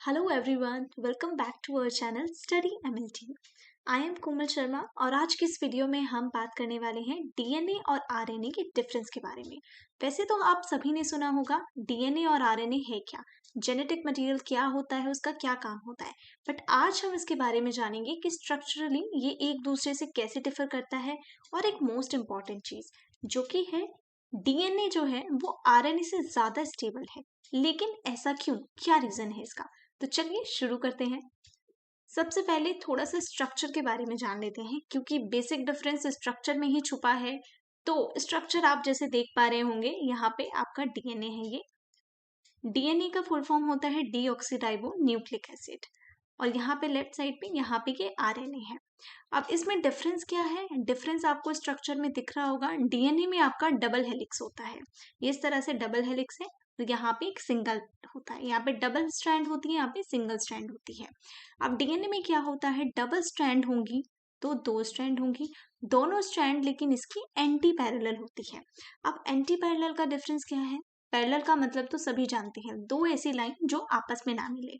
Hello everyone, welcome back to our channel study MLT. I am Komal Sharma और आज की इस वीडियो में हम बात करने वाले हैं डीएनए और आरएनए के डिफरेंस के बारे में। वैसे तो आप सभी ने सुना होगा डीएनए और आरएनए है क्या, जेनेटिक मटेरियल क्या होता है, उसका क्या काम होता है। बट आज हम इसके बारे में जानेंगे कि स्ट्रक्चरली ये एक दूसरे से कैसे डिफर करता है। और एक मोस्ट इम्पॉर्टेंट चीज जो कि है, डीएनए जो है वो आरएनए से ज्यादा स्टेबल है। लेकिन ऐसा क्यों, क्या रीजन है इसका? तो चलिए शुरू करते हैं। सबसे पहले थोड़ा सा स्ट्रक्चर के बारे में जान लेते हैं, क्योंकि बेसिक डिफरेंस स्ट्रक्चर में ही छुपा है। तो स्ट्रक्चर आप जैसे देख पा रहे होंगे, यहाँ पे आपका डीएनए है। ये डीएनए का फुल फॉर्म होता है डीऑक्सीराइबो न्यूक्लिक एसिड, और यहाँ पे लेफ्ट साइड पे यहाँ पे ये आरएनए है। अब इसमें डिफरेंस क्या है? डिफरेंस आपको स्ट्रक्चर में दिख रहा होगा। डीएनए में आपका डबल हेलिक्स होता है, ये इस तरह से डबल हेलिक्स है। तो यहाँ पे एक सिंगल होता है, यहाँ पे डबल स्ट्रैंड होती है, यहाँ पे सिंगल स्ट्रैंड होती है। अब डीएनए में क्या होता है, डबल स्ट्रैंड होंगी तो दो स्ट्रैंड होंगी, दोनों स्ट्रैंड लेकिन इसकी एंटी पैरेलल होती है। अब एंटी पैरेलल का डिफरेंस क्या है? पैरेलल का मतलब तो सभी जानते हैं, दो ऐसी लाइन जो आपस में ना मिले।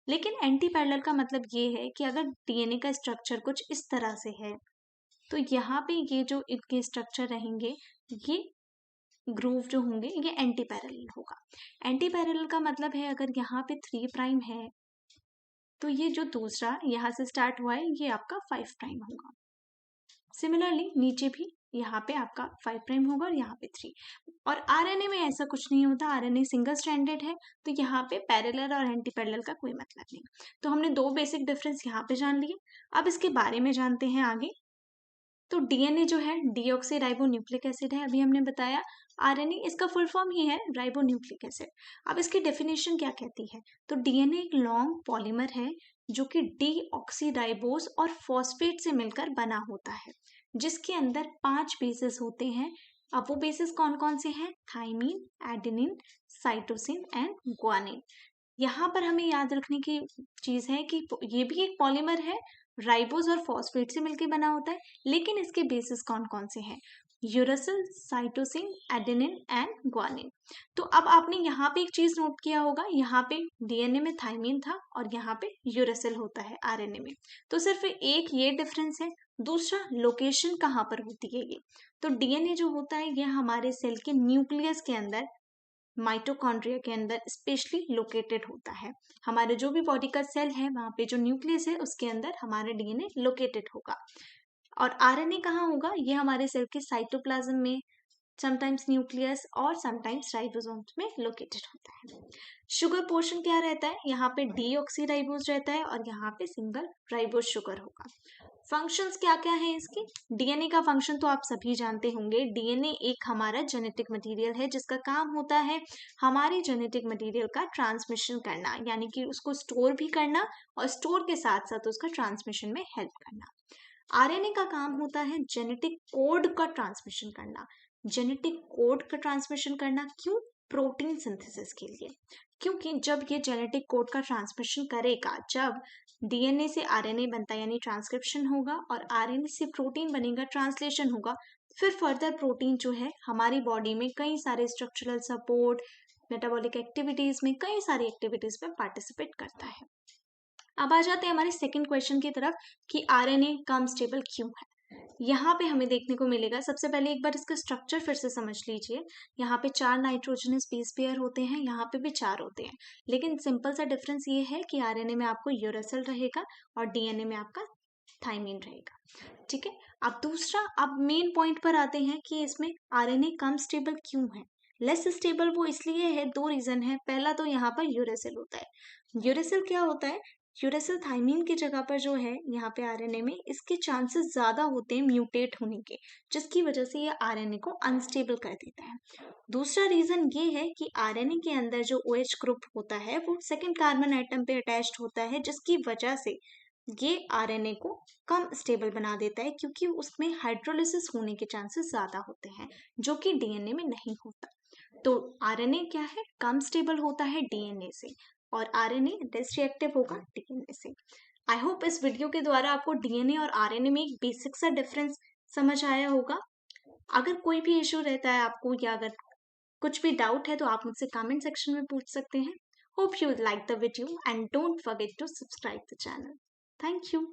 लेकिन एंटी पैरेलल का मतलब ये है कि अगर डीएनए का स्ट्रक्चर कुछ इस तरह से है, तो यहाँ पे ये जो इनके स्ट्रक्चर रहेंगे, ये ग्रूव जो होंगे, ये एंटी पैरेलल होगा। एंटी पैरेलल का मतलब है अगर यहाँ पे 3 प्राइम है, तो ये जो दूसरा यहाँ से स्टार्ट हुआ है, ये आपका 5 प्राइम होगा। सिमिलरली नीचे भी यहाँ पे आपका 5 प्राइम होगा और यहाँ पे 3। और आरएनए में ऐसा कुछ नहीं होता, आरएनए सिंगल स्ट्रैंडेड है, तो यहाँ पे पैरेलल और एंटी पैरेलल का कोई मतलब नहीं। तो हमने दो बेसिक डिफरेंस यहाँ पे जान लिए। अब इसके बारे में जानते हैं आगे। तो डीएनए जो है डीऑक्सी राइबो न्यूक्लिक एसिड है, अभी हमने बताया। आरएनए इसका फुल फॉर्म ही है राइबो न्यूक्लिक एसिड। अब इसकी डेफिनेशन क्या कहती है? तो डीएनए एक लॉन्ग पॉलीमर है जो कि डीऑक्सीराइबोस और फॉस्फेट से मिलकर बना होता है, जिसके अंदर 5 बेसेस होते हैं। अब वो बेसेस कौन कौन से हैं? Thymine, adenine, cytosine and guanine. यहाँ पर हमें याद रखने की चीज है कि ये भी एक पॉलीमर है, राइबोस और फॉस्फेट से मिलकर बना होता है। लेकिन इसके बेसिस कौन कौन से हैं? Uracil, cytosine, adenine and guanine. तो अब आपने यहाँ पे एक चीज नोट किया होगा, यहाँ पे डीएनए में थाइमीन था और यहाँ पे यूरासिल होता है आरएनए में। तो सिर्फ एक ये डिफरेंस है। दूसरा, लोकेशन कहाँ पर होती है ये? तो डीएनए जो होता है, ये हमारे सेल के न्यूक्लियस के अंदर, माइटोकॉन्ड्रिया के अंदर स्पेशली लोकेटेड होता है। हमारे जो भी बॉडी का सेल है, वहां पे जो न्यूक्लियस है उसके अंदर हमारा डीएनए लोकेटेड होगा। और आरएनए कहाँ होगा? ये हमारे सेल के साइटोप्लाज्म में, समटाइम्स न्यूक्लियस और समटाइम्स राइबोसोम्स में लोकेटेड होता है। शुगर पोर्शन क्या रहता है? यहाँ पे डीऑक्सीराइबोस रहता है और यहाँ पे सिंगल राइबोस शुगर होगा। फंक्शंस क्या क्या है इसके? डीएनए का फंक्शन तो आप सभी जानते होंगे। डीएनए एक हमारा जेनेटिक मटेरियल है जिसका काम होता है हमारे जेनेटिक मटेरियल का ट्रांसमिशन करना, यानी कि उसको स्टोर भी करना और स्टोर के साथ साथ उसका ट्रांसमिशन में हेल्प करना। आरएनए का काम होता है जेनेटिक कोड का ट्रांसमिशन करना। जेनेटिक कोड का ट्रांसमिशन करना क्यों? प्रोटीन सिंथेसिस के लिए। क्योंकि जब ये जेनेटिक कोड का ट्रांसमिशन करेगा, जब डीएनए से आरएनए बनता है यानी ट्रांसक्रिप्शन होगा, और आरएनए से प्रोटीन बनेगा, ट्रांसलेशन होगा, फिर फर्दर प्रोटीन जो है हमारी बॉडी में कई सारे स्ट्रक्चरल सपोर्ट, मेटाबॉलिक एक्टिविटीज में, कई सारी एक्टिविटीज में पार्टिसिपेट करता है। अब आ जाते हैं हमारे सेकंड क्वेश्चन की तरफ कि आरएनए कम स्टेबल क्यों है। यहाँ पे हमें देखने को मिलेगा, सबसे पहले एक बार इसका स्ट्रक्चर फिर से समझ लीजिए। यहाँ पे 4 नाइट्रोजनस बेस पेयर होते हैं, यहाँ पे भी 4 होते हैं। लेकिन सिंपल सा डिफरेंस ये है कि आरएनए में आपको यूरासिल रहेगा और डीएनए में आपका थाइमीन रहेगा। ठीक है। अब दूसरा, अब मेन पॉइंट पर आते हैं कि इसमें आरएनए कम स्टेबल क्यों है। लेस स्टेबल वो इसलिए है, दो रीजन है। पहला तो यहाँ पर यूरासिल होता है। यूरासिल क्या होता है? यूरासिल थाइमीन की जगह पर जो है यहाँ पे आरएनए में, इसके चांसेस ज्यादा होते हैं म्यूटेट होने के, जिसकी वजह से ये आरएनए को अनस्टेबल कर देता है। दूसरा रीजन ये है कि आरएनए के अंदर जो OH ग्रुप होता है वो सेकंड कार्बन एटम पे अटैच्ड होता है, जिसकी वजह से ये आरएनए को कम स्टेबल बना देता है, क्योंकि उसमें हाइड्रोलिसिस होने के चांसेस ज्यादा होते हैं, जो कि डीएनए में नहीं होता। तो आरएनए क्या है? कम स्टेबल होता है डीएनए से, और आरएनए लेस रिएक्टिव होगा डीएनए से। आई होप इस वीडियो के द्वारा आपको डीएनए और आरएनए में एक बेसिक सा डिफरेंस समझ आया होगा। अगर कोई भी इशू रहता है आपको, या अगर कुछ भी डाउट है, तो आप मुझसे कमेंट सेक्शन में पूछ सकते हैं। Hope you like the video and don't forget to subscribe the channel. Thank you.